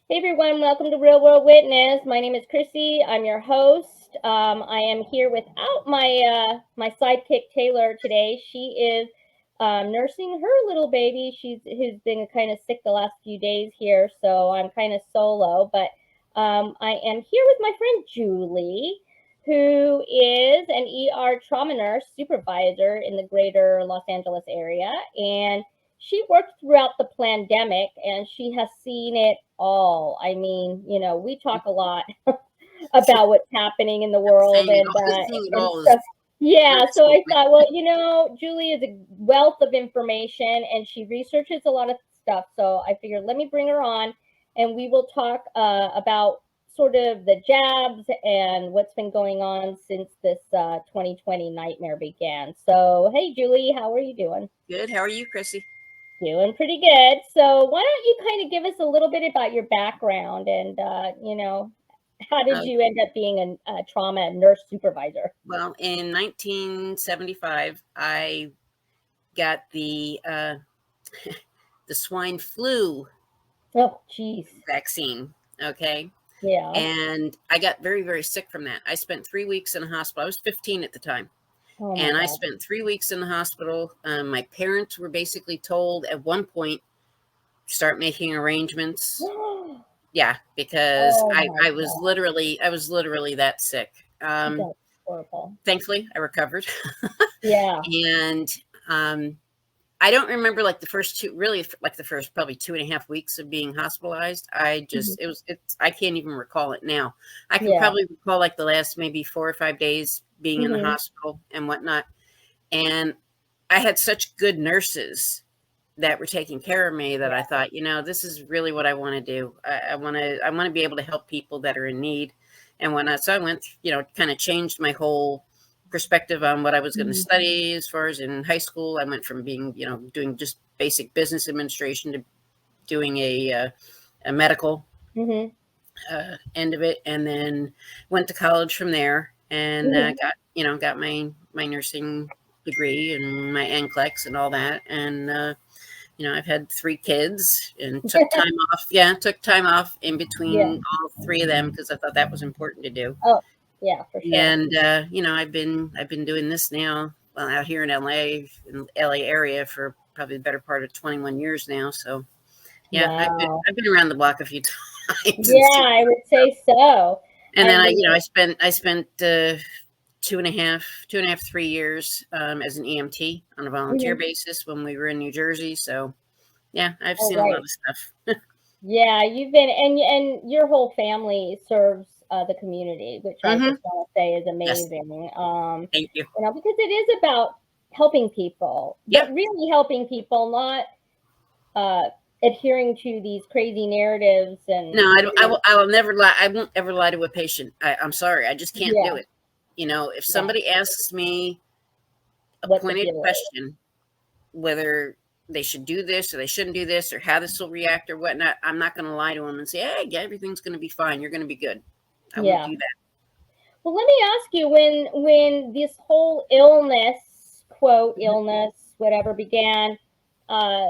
Hey everyone, welcome to Real World Witness. My name is Chrissy. I'm your host. I am here without my sidekick Taylor today. She is nursing her little baby. Who's been kind of sick the last few days here, so I'm kind of solo. But I am here with my friend Julie, who is an ER Trauma Nurse Supervisor in the greater Los Angeles area, and she worked throughout the pandemic and she has seen it all. I mean, we talk a lot about what's happening in the world Seeing it and all is stuff. Yeah, very so I scary. thought, well, Julie is a wealth of information and she researches a lot of stuff. So I figured let me bring her on and we will talk about sort of the jabs and what's been going on since this 2020 nightmare began. So, hey, Julie, how are you doing? Good. How are you, Chrissy? Doing pretty good. So why don't you kind of give us a little bit about your background and, how did Uh, you end up being a trauma nurse supervisor? well, in 1975, I got the swine flu Oh, geez. vaccine. Okay, Yeah. and I got very, very sick from that. I spent 3 weeks in the hospital. I was 15 at the time, Oh my and I God. spent 3 weeks in the hospital. My parents were basically told at one point start making arrangements. Yeah, because Oh I, my I was God. literally that sick. That's horrible. Thankfully, I recovered. Yeah. And I don't remember like the first two, really like the first probably 2.5 weeks of being hospitalized. Mhm. I can't even recall it now. I can Yeah. probably recall like the last maybe 4 or 5 days being in the Hmm. hospital and whatnot. And I had such good nurses that were taking care of me that I Yeah. thought, this is really what I want to do. I want to be able to help people that are in need and whatnot. So I went, kind of changed my whole perspective on what I was going to Mhm. study. As far as in high school, I went from being, doing just basic business administration to doing a medical Mhm. end of it, and then went to college from there and Mhm. got my nursing degree and my NCLEX and all that. And I've had 3 kids and took time off. Yeah, took time off in Yeah. between all 3 of them because I thought that was important to do. Oh, yeah, for sure. And I've been doing this now, well, out here in LA area for probably the better part of 21 years now. So yeah, I've been Wow. I've been around the block a few times and Yeah, seen. I would say so. And then And I, the I spent 2.5, 3 years as an EMT on a volunteer Mhm. basis when we were in New Jersey. So yeah, I've Oh, seen a lot right. of stuff. Yeah, you've been and your whole family serves the community, which I Hmm. just want to say is Yes, amazing. thank you. Because it is about helping people, Yeah. but really helping people, not uh, adhering to these crazy narratives No, and I don't. I will never lie. I won't ever lie to a patient. I'm sorry. I just can't do yeah, it. If yeah, somebody asks me a what the pointed deal is. question, whether they should do this or they shouldn't do this or how this will react or whatnot, I'm not going to lie to them and say, "Hey, yeah, everything's going to be fine. You're going to be good." I won't Yeah. do that. Well, let me ask you when this whole illness, quote Mhm. illness, whatever began, uh,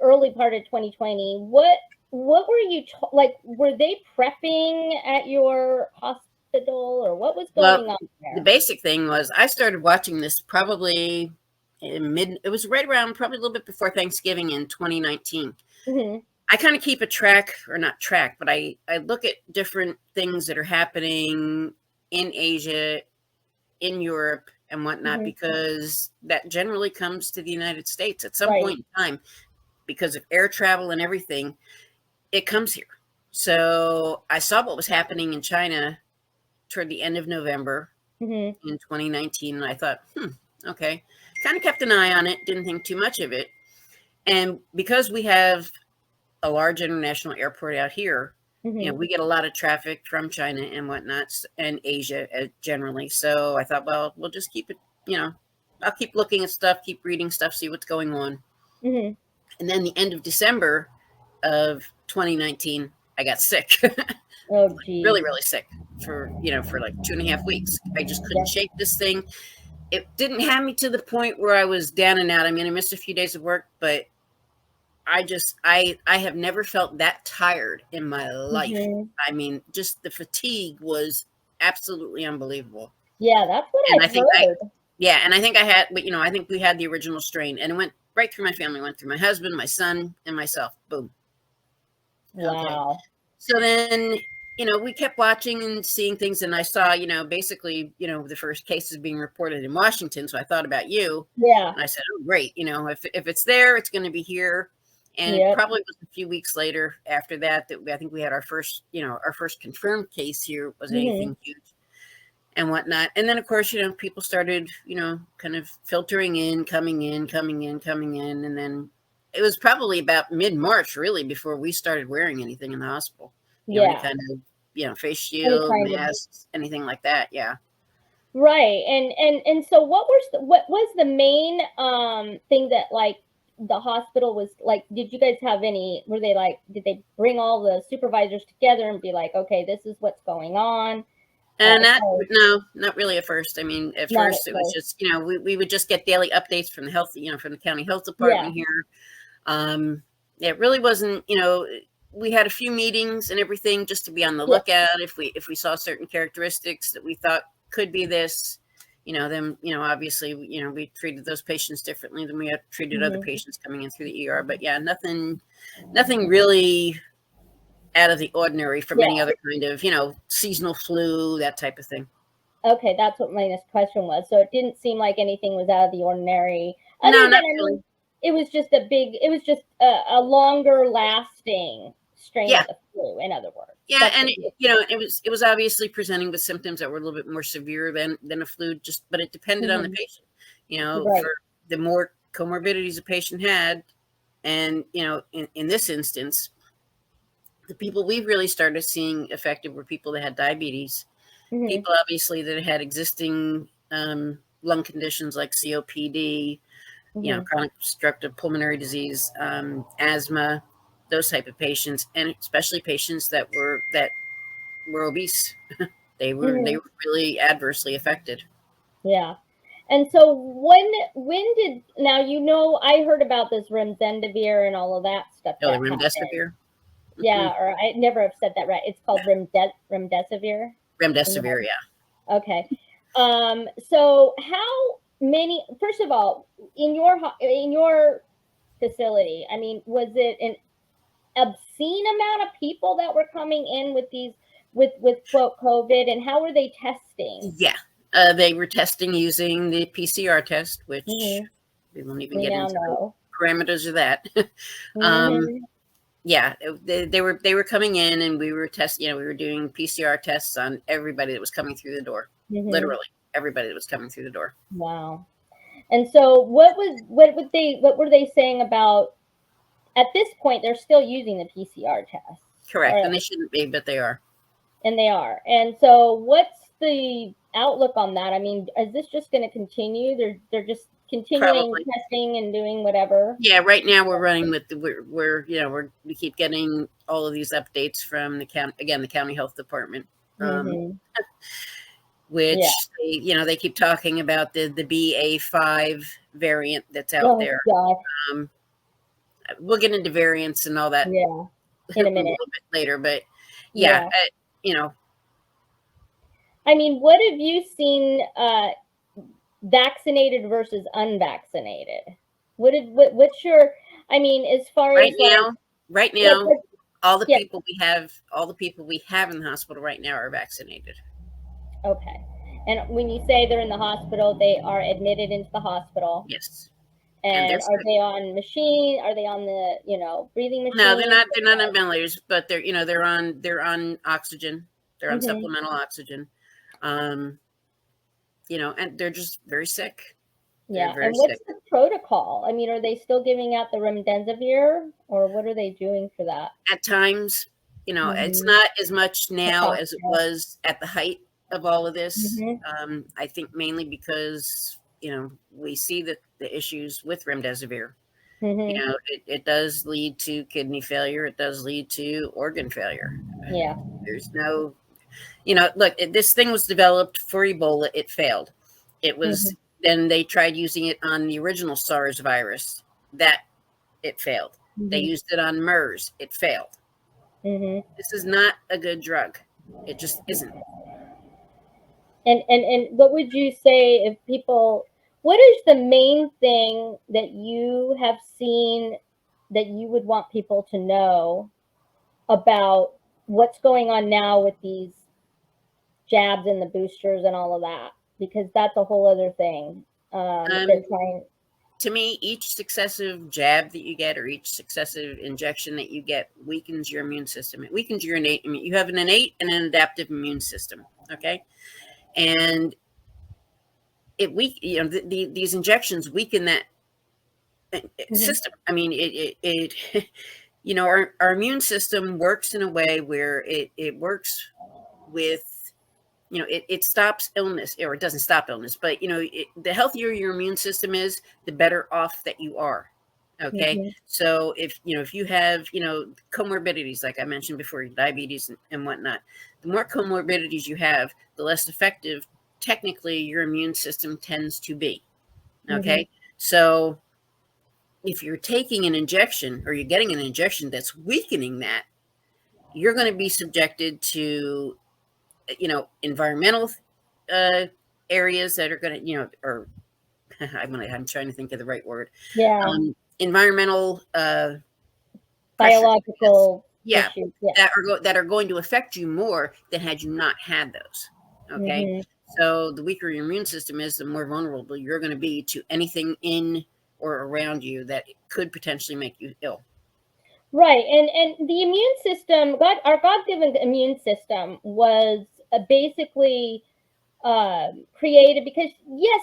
early part of 2020. What were you like? Were they prepping at your hospital, or what was Well, going on the there? basic thing was I started watching this probably in mid. It was right around probably a little bit before Thanksgiving in 2019. Hmm. I kind of keep a track, or not track, but I look at different things that are happening in Asia, in Europe, and whatnot, Hmm. because that generally comes to the United States at some Right. point in time because of air travel and everything. It comes here. So I saw what was happening in China toward the end of November Hmm. in 2019, and I thought, okay. Kind of kept an eye on it, didn't think too much of it. And because we have a large international airport out here, Hmm. we get a lot of traffic from China and whatnot, and Asia generally. So I thought, well, we'll just keep it, I'll keep looking at stuff, keep reading stuff, see what's going on. Hmm. And then the end of December of 2019, I got sick, Oh, really, geez. really sick for like 2.5 weeks. I just couldn't Yeah. shake this thing. It didn't have me to the point where I was down and out. I mean, I missed a few days of work, but I have never felt that tired in my life. Hmm. I mean, just the fatigue was absolutely unbelievable. Yeah, that's what And I I've think heard. and I think I had, but I think we had the original strain, and it went right through my family, went through my husband, my son, and myself. Boom. Okay. Wow. So then, we kept watching and seeing things, and I saw, basically, the first cases being reported in Washington. So I thought about you, Yeah. and I said, oh, great. If it's there, it's going to be here. And it Yep. probably was a few weeks later after that I think we had our first, our first confirmed case here. Was Hmm. anything huge and whatnot. And then, of course, people started, kind of filtering in, coming in, coming in, coming in. And then it was probably about mid-March, really, before we started wearing anything in the hospital. Any Yeah. kind of, face Any shield, kind of. masks, anything like that. Yeah. Right. And so what was the main thing that like the hospital was like, did you guys have any, were they like, did they bring all the supervisors together and be like, okay, this is what's going on? And So no, not really at first. I mean, at not at first it was first. just, we would just get daily updates from the health, from the county health Yeah. department here. Um, it really wasn't, we had a few meetings and everything just to be on the Yeah. lookout. If we saw certain characteristics that we thought could be this, then, obviously, we treated those patients differently than we had treated other Hmm. patients coming in through the ER. But yeah, nothing really out of the ordinary from any Yeah. other kind of, seasonal flu, that type of thing. Okay, that's what my next question was. So it didn't seem like anything was out of the ordinary, No, other than, not I really. mean, it was just a longer lasting strain Yeah. of the flu, in other words. Yeah, That's and what you it was obviously presenting with symptoms that were a little bit more severe than a flu. But it depended on the Hmm. patient. Right. For the more comorbidities a patient had, and in this instance, the people we really started seeing affected were people that had diabetes, Hmm. people obviously that had existing lung conditions like COPD, Hmm. chronic obstructive pulmonary disease, asthma, those type of patients, and especially patients that were obese. They were Hmm. they were really adversely affected. Yeah. And so when did, now, I heard about this remdesivir and all of that stuff Oh, the that happened. remdesivir. Yeah, or I never have said that right. It's called remdesivir. Remdesivir, yeah. Okay. So how many? First of all, in your facility, I mean, was it an obscene amount of people that were coming in with these with quote COVID, and how were they testing? Yeah. They were testing using the PCR test, which Hmm. we won't even We get now into the know. parameters of that. um, Hmm. yeah, they were coming in, and we were we were doing PCR tests on everybody that was coming through the door. Hmm. Literally everybody that was coming through the door. Wow. And so, what were they saying about? At this point, they're still using the PCR test, Correct, or and they shouldn't be, but they are. and they are. And so, what's the outlook on that? I mean, is this just going to continue? They're just continuing Probably. testing and doing whatever. Yeah, right now we're running with we keep getting all of these updates from the county health department, um, Hmm. Yeah. which they keep talking about the BA.5 variant that's out Oh there. God. Um, we'll get into variants and all that Yeah. a In a minute. little bit later, but yeah, Yeah. you know, I mean, what have you seen? Vaccinated versus unvaccinated. What's your? I mean, as far right as now, right like now, all the yeah. people we have in the hospital right now are vaccinated. Okay. And when you say they're in the hospital, they are admitted into the hospital. Yes, and And there's are they on machine? Are they on the, breathing no, they're machine? not. They're not on ventilators, but they're on oxygen. They're on Hmm. supplemental oxygen. Um, and they're just very sick. They're Yeah. very And what's sick. the protocol? I mean, are they still giving out the remdesivir, or what are they doing for that? At times, it's Hmm. not as much now as it Compassionate. was at the height of all of this. Hmm. I think mainly because we see that the issues with remdesivir. Hmm. It does lead to kidney failure. It does lead to organ failure. Yeah. There's no, look, this thing was developed for Ebola. It failed. It Hmm. was, then they tried using it on the original SARS virus. That it failed. They used it on MERS. It failed. Mm-hmm. This is not a good drug. It just isn't. And what would you say if people, what is the main thing that you have seen that you would want people to know about what's going on now with these jabs and the boosters and all of that? Because that's a whole other thing. They're trying. To me, each successive jab that you get or each successive injection that you get weakens your immune system. It weakens your innate immune. You have an innate and an adaptive immune system. Okay. And these injections weaken that system. I mean, our immune system works in a way where it works with, it stops illness, or it doesn't stop illness, but the healthier your immune system is, the better off that you are. Okay. So if you have, comorbidities, like I mentioned before, diabetes and whatnot, the more comorbidities you have, the less effective technically your immune system tends to be. Okay. So if you're taking an injection or you're getting an injection that's weakening that, you're going to be subjected to, environmental areas that are going to, or I'm trying to think of the right word. Yeah. Environmental biological issues, that are going to affect you more than had you not had those. Okay. So the weaker your immune system is, the more vulnerable you're going to be to anything in or around you that could potentially make you ill. Right. And the immune system, our God-given immune system was basically created because, yes,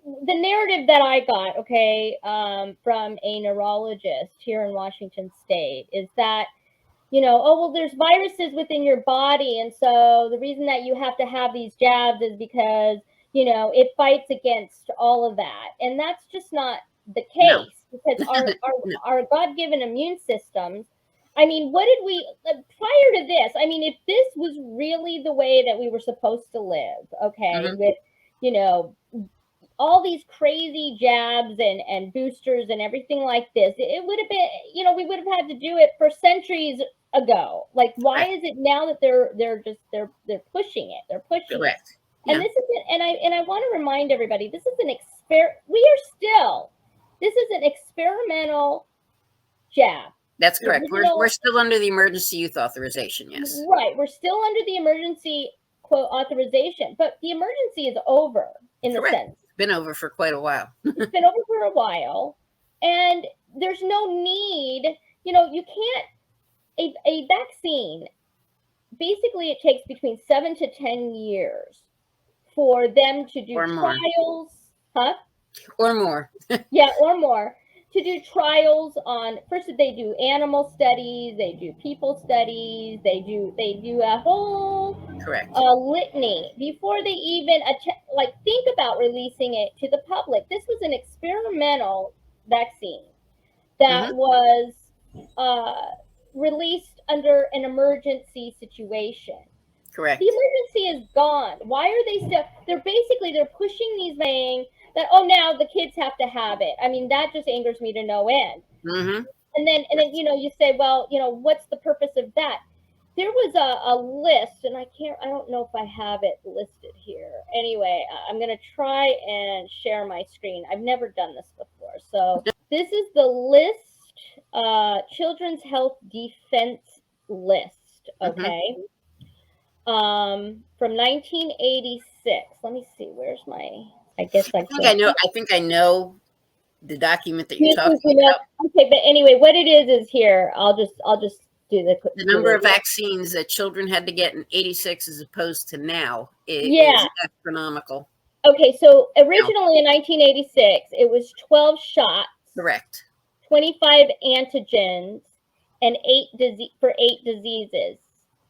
the narrative that I got, from a neurologist here in Washington State is that, there's viruses within your body. And so the reason that you have to have these jabs is because, it fights against all of that. And that's just not the case, because our God-given immune systems, I mean, what did we, prior to this, I mean, if this was really the way that we were supposed to live, with, all these crazy jabs and boosters and everything like this, it would have been, we would have had to do it for centuries ago. Like, why is it now that they're pushing it? They're pushing it. And this is and I want to remind everybody, this is an this is an experimental jab. That's correct. We're still under the emergency use authorization. Yes. Right. We're still under the emergency quote authorization, but the emergency is over in the sense. It's been over for quite a while. It's been over for a while, and there's no need. You can't. A vaccine, basically, it takes between 7 to 10 years for them to do trials. Or more. Yeah, or more. To do trials on, first they do animal studies, they do people studies, they do a whole litany before they even think about releasing it to the public. This was an experimental vaccine that was released under an emergency situation. Correct. The emergency is gone. Why are they still? They're pushing these things that, now the kids have to have it. I mean, that just angers me to no end. And then you say, well, what's the purpose of that? There was a list, and I don't know if I have it listed here. Anyway, I'm going to try and share my screen. I've never done this before. So this is the list, Children's Health Defense List. Okay. From 1986. Let me see. Where's my? I think I know the document that you're talking about. Okay, but anyway, what it is here. I'll just do the number of vaccines that children had to get in 86 as opposed to now is astronomical. Okay, so originally in 1986, it was 12 shots. Correct. 25 antigens and 8 diseases.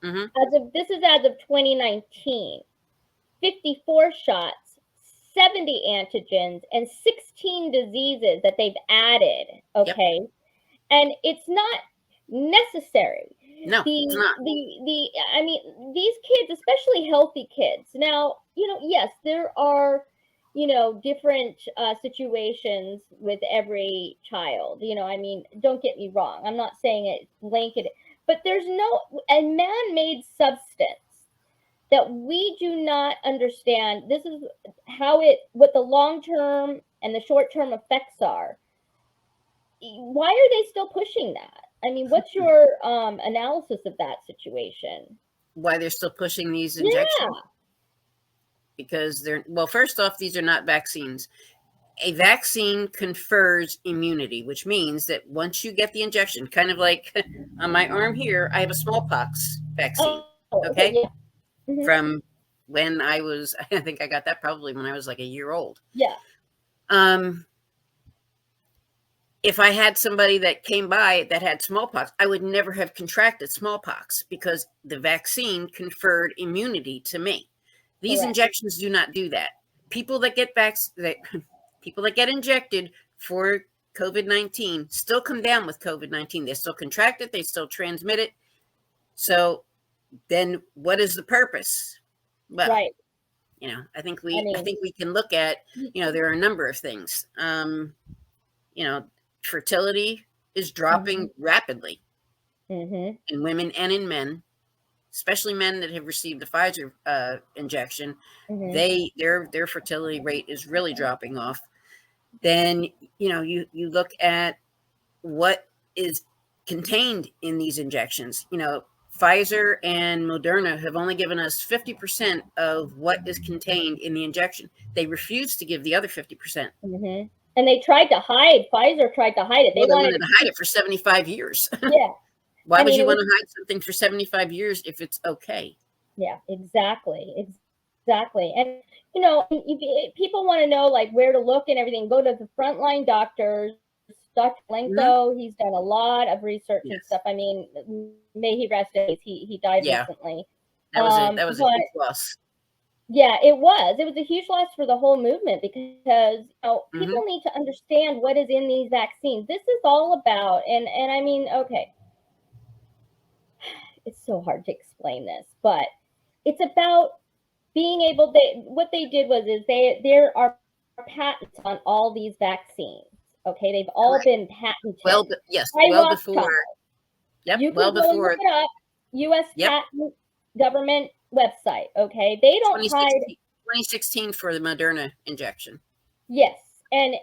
This is as of 2019. 54 shots, 70 antigens, and 16 diseases that they've added. Okay. Yep. And it's not necessary. No, it's not. I mean, these kids, especially healthy kids. Now, yes, there are, different situations with every child. I mean, don't get me wrong. I'm not saying it blanket, but there's a man-made substance that we do not understand. This is what the long-term and the short-term effects are. Why are they still pushing that? I mean, what's your analysis of that situation? Why they're still pushing these Yeah. injections? Because first off, these are not vaccines. A vaccine confers immunity, which means that once you get the injection, kind of like on my arm here, I have a smallpox vaccine. Okay. Yeah. Mm-hmm. From when I think I got that probably when I was like a year old. Yeah. If I had somebody that came by that had smallpox, I would never have contracted smallpox because the vaccine conferred immunity to me. These Correct. injections do not do that. People that get people that get injected for COVID-19 still come down with COVID-19. They still contract it. They still transmit it. So then what is the purpose? Well, right. I think we can look at, there are a number of things. Fertility is dropping rapidly in women and in men, especially men that have received the Pfizer injection. Their fertility rate is really dropping off. Then, you look at what is contained in these injections. Pfizer and Moderna have only given us 50% of what is contained in the injection. They refuse to give the other 50%. And they tried to hide. Pfizer tried to hide it. They wanted to hide it for 75 years. Yeah. Why would you want to hide something for 75 years if it's okay? Yeah, exactly. And, people want to know, like, where to look and everything. Go to the frontline doctors. Dr. Lenko, he's done a lot of research and stuff. I mean, may he rest in peace. He died recently. That was a huge loss. Yeah, it was. It was a huge loss for the whole movement because people need to understand what is in these vaccines. This is all about, and I mean, okay, it's so hard to explain this, but it's about being able. What they did was there are patents on all these vaccines. Okay, they've all been patented. Well before. Yep. You can go look it up. U.S. patent government website. Okay, they don't hide. 2016 for the Moderna injection. Yes, and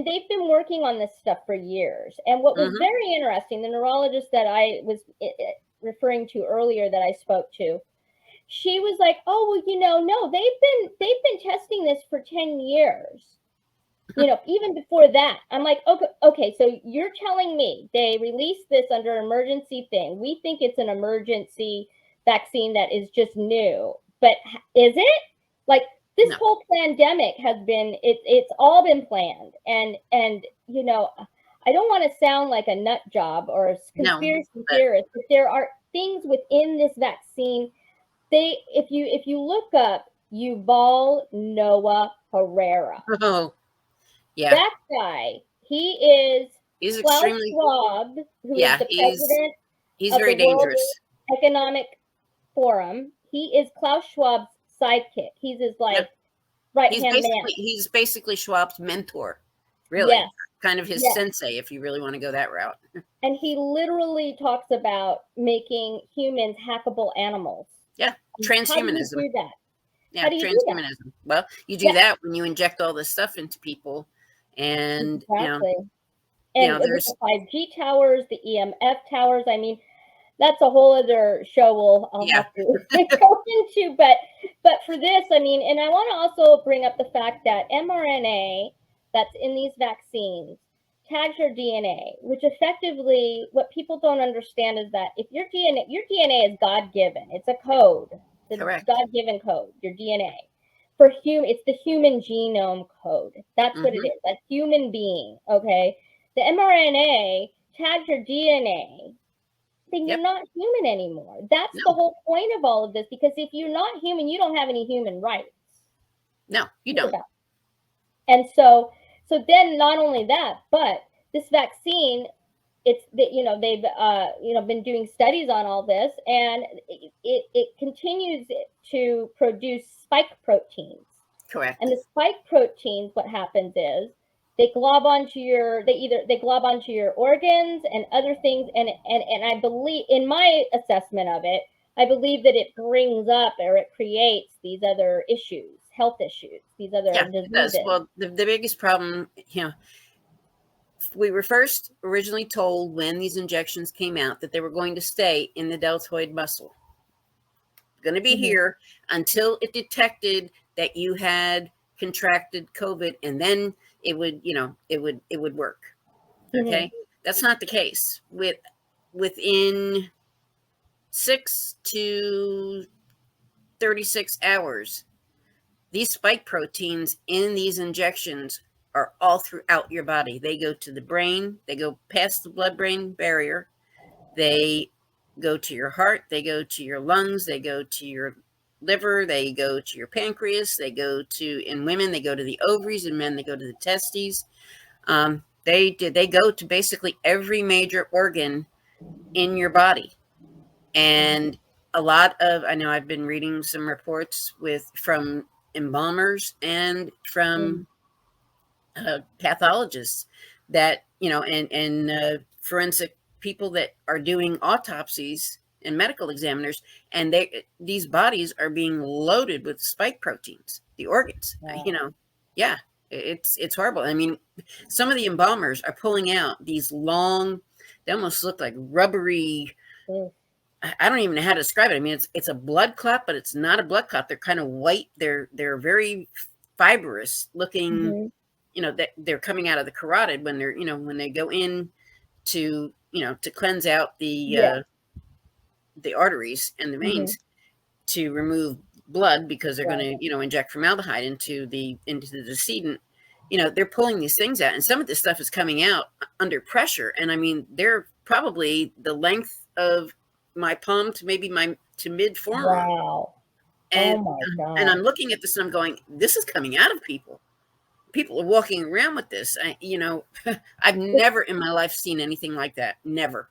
they've been working on this stuff for years. And what was very interesting, the neurologist that I was referring to earlier that I spoke to, she was like, "Oh, well, no, they've been testing this for 10 years." Even before that. I'm like, okay, so you're telling me they released this under emergency thing. We think it's an emergency vaccine that is just new, but is it? Like, this whole pandemic has been, it's all been planned. And I don't want to sound like a nut job or a conspiracy theorist, but there are things within this vaccine. If you look up Yuval Noah Harari. Oh. Yeah. That guy, he's Klaus extremely Schwab, who is the president he's of very the World dangerous. Economic Forum. He is Klaus Schwab's sidekick. He's his right-hand man. He's basically Schwab's mentor, really. Yes. Kind of his sensei, if you really want to go that route. And he literally talks about making humans hackable animals. Yeah, transhumanism. How do you do that? Yeah, transhumanism. Well, you do that when you inject all this stuff into people. And, exactly. There's the 5G towers, the EMF towers. I mean, that's a whole other show I'll have to go into. But for this, I mean, and I want to also bring up the fact that mRNA that's in these vaccines tags your DNA, which effectively, what people don't understand is that if your DNA is God-given, it's a code. It's a God-given code, your DNA. It's the human genome code. That's what it is, a human being, okay? The mRNA tags your DNA, then you're not human anymore. That's the whole point of all of this, because if you're not human, you don't have any human rights. No, you don't. And so then not only that, but this vaccine, they've been doing studies on all this, and it continues to produce spike proteins. Correct. And the spike proteins, what happens is they glob onto they glob onto your organs and other things, and I believe, in my assessment of it, I believe that it brings up, or it creates, these other issues, health issues, these other Yeah, it does. diseases. Well, the biggest problem, we were first originally told when these injections came out that they were going to stay in the deltoid muscle, going to be here until it detected that you had contracted COVID, and then it would, it would work. Okay. That's not the case. Within 6 to 36 hours, these spike proteins in these injections are all throughout your body. They go to the brain, they go past the blood-brain barrier, they go to your heart, they go to your lungs, they go to your liver, they go to your pancreas, they go to, in women, they go to the ovaries, in men, they go to the testes. They go to basically every major organ in your body. And a lot of, I know I've been reading some reports from embalmers and from pathologists that, and forensic people that are doing autopsies and medical examiners, and these bodies are being loaded with spike proteins, the organs. Wow. Yeah, it's horrible. I mean, some of the embalmers are pulling out these long, they almost look like rubbery, I don't even know how to describe it. I mean, it's a blood clot, but it's not a blood clot. They're kind of white. They're very fibrous looking. That they're coming out of the carotid when they're, when they go in to, to cleanse out the arteries and the veins to remove blood, because they're going to, inject formaldehyde into the decedent. They're pulling these things out, and some of this stuff is coming out under pressure. And I mean, they're probably the length of my palm to maybe to mid forearm. Wow. And, oh my God. And I'm looking at this and I'm going, this is coming out of people. People are walking around with this. I've never in my life seen anything like that. Never.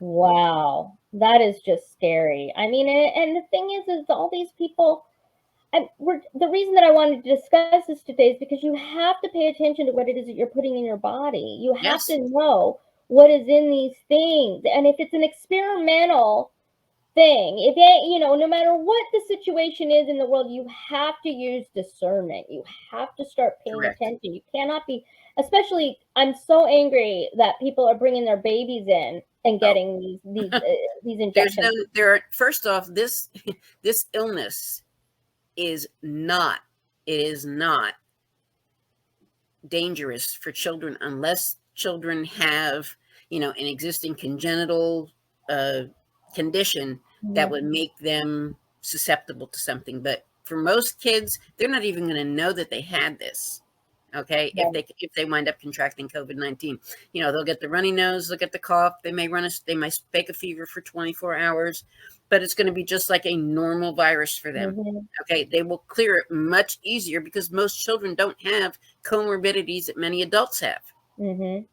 Wow. That is just scary. I mean, and the thing is all these people, the reason that I wanted to discuss this today is because you have to pay attention to what it is that you're putting in your body. You have to know what is in these things. And if it's an experimental thing, if it, no matter what the situation is in the world, you have to use discernment. You have to start paying attention. You cannot be, especially, I'm so angry that people are bringing their babies in and getting these injections. First off, this illness is not dangerous for children unless children have, an existing congenital condition that would make them susceptible to something. But for most kids, they're not even going to know that they had this. Okay. If they wind up contracting COVID-19, they'll get the runny nose, they'll get the cough. They might fake a fever for 24 hours, but it's going to be just like a normal virus for them. Okay. They will clear it much easier because most children don't have comorbidities that many adults have. And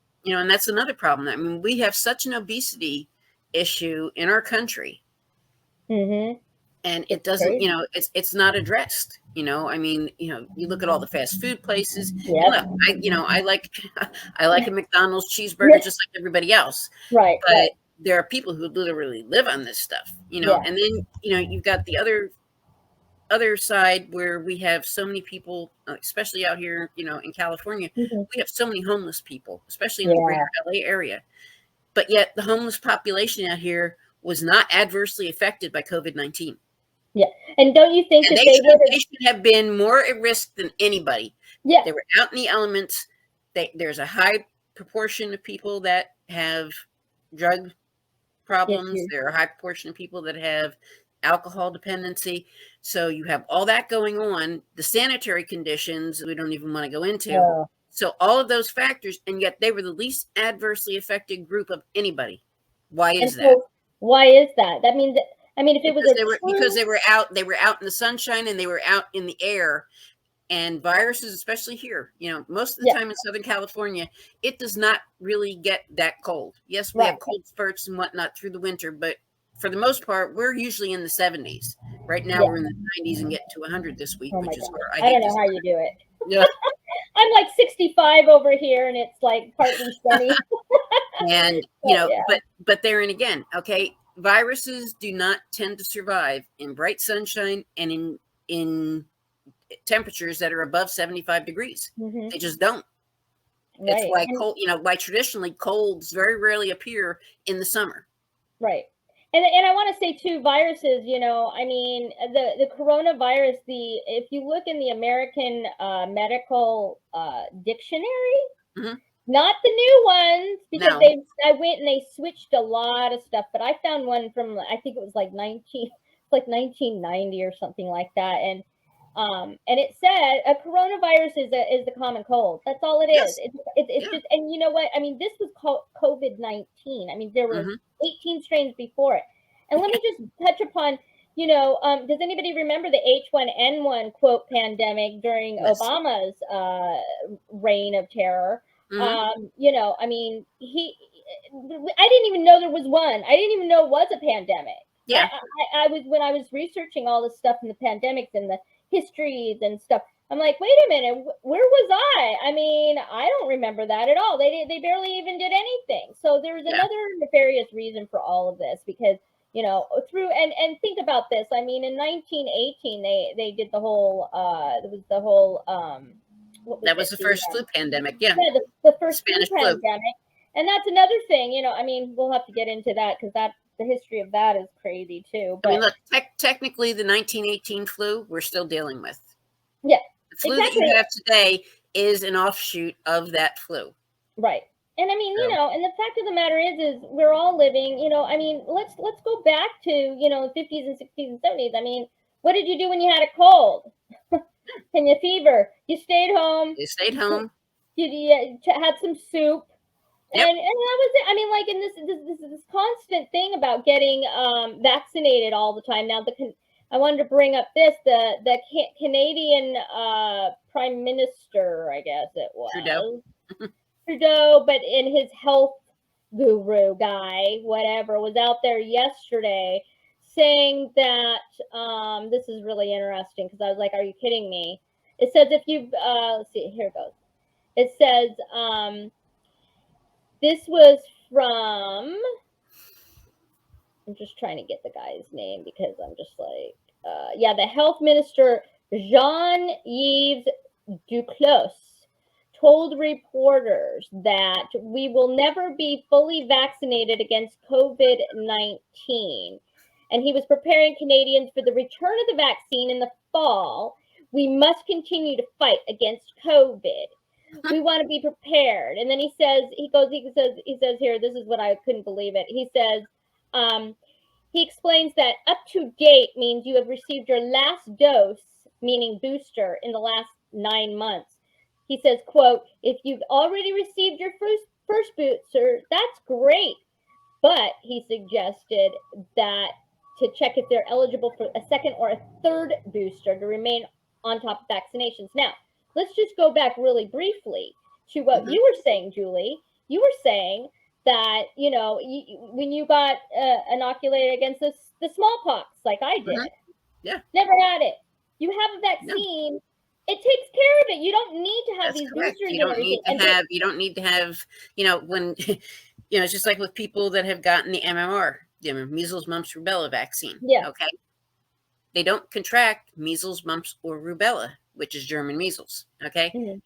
that's another problem. I mean, we have such an obesity issue in our country. And it doesn't, it's not addressed. I mean, you look at all the fast food places. Look, I like a McDonald's cheeseburger just like everybody else. Right. But there are people who literally live on this stuff, and then, you've got the other side where we have so many people, especially out here, in California, we have so many homeless people, especially in the greater LA area. But yet the homeless population out here was not adversely affected by COVID-19. Yeah. And don't you think that they should have been more at risk than anybody? Yeah. They were out in the elements. There's a high proportion of people that have drug problems. There are a high proportion of people that have alcohol dependency. So you have all that going on. The sanitary conditions we don't even want to go into. So all of those factors, and yet they were the least adversely affected group of anybody. Why is that? Why is that? That means, if it was because they were out in the sunshine and they were out in the air, and viruses, especially here, most of the time in Southern California, it does not really get that cold. Yes, we have cold spurts and whatnot through the winter, but for the most part, we're usually in the 70s. Right now, Yeah. we're in the 90s and getting to 100 this week, Oh my which is God. where I I hate don't this. know how you do it. Yeah. I'm like 65 over here and it's like partly sunny. And, Yeah. but there and again, okay, viruses do not tend to survive in bright sunshine and in temperatures that are above 75 degrees. Mm-hmm. They just don't. It's Right. why cold, why traditionally colds very rarely appear in the summer. Right. And I want to say too, viruses, I mean, the coronavirus, if you look in the American medical dictionary, Mhm. not the new ones, because No. I went and they switched a lot of stuff, but I found one from, I think it was like 1990 or something like that. And it said a coronavirus is the common cold. That's all it is. Yes. It's Yeah. just, and you know what? I mean, this was called COVID-19. I mean, there were Mhm. 18 strains before it. And let me just touch upon, does anybody remember the H1N1 quote pandemic during Yes. Obama's reign of terror? Mhm. I mean, I didn't even know there was one. I didn't even know it was a pandemic. Yeah. I was, when I was researching all this stuff in the pandemics and the histories and stuff, I'm like, wait a minute, where was I? I mean, I don't remember that at all. They barely even did anything. So there's Yeah. another nefarious reason for all of this, because through, and think about this. I mean, in 1918 they did the whole there was the whole what was That was it? the first flu pandemic. Yeah. Yeah, the first Spanish flu flu. pandemic. And that's another thing, I mean, we'll have to get into that because the history of that is crazy too. I mean, But look, technically, the 1918 flu we're still dealing with. yeah, The flu that exactly. you have today is an offshoot of that flu. Right. And I mean, So, and the fact of the matter is we're all living, I mean, let's go back to, 50s and 60s and 70s. I mean, what did you do when you had a cold? And your fever? You stayed home. they stayed home. You had some soup. Yep. And that was it. I mean, like, in this constant thing about getting vaccinated all the time. Now, I wanted to bring up the Canadian Prime Minister, I guess it Trudeau. was Trudeau, but in his health guru guy, whatever, was out there yesterday saying that this is really interesting, because I was like, are you kidding me? It says if you've let's see, here it goes. It says this was from, I'm just trying to get the guy's name because I'm just like, the health minister, Jean-Yves Duclos, told reporters that we will never be fully vaccinated against COVID-19. And he was preparing Canadians for the return of the vaccine in the fall. We must continue to fight against COVID. We want to be prepared. And then he says here, this is what I couldn't believe it. He says, he explains that up to date means you have received your last dose, meaning booster, in the last 9 months. He says, quote, if you've already received your first booster, that's great. But he suggested that to check if they're eligible for a second or a third booster to remain on top of vaccinations. Now, let's just go back really briefly to what you were saying, Julie. You were saying that, when you got inoculated against the smallpox, like I did, Yeah. never had it. You have a vaccine. No. It takes care of it. You don't need to have That's these correct. boosters You and don't everything. you don't need to have, when, it's just like with people that have gotten the MMR, measles, mumps, rubella vaccine. Yeah. Okay. They don't contract measles, mumps, or rubella, which is German measles. Okay. Mm-hmm.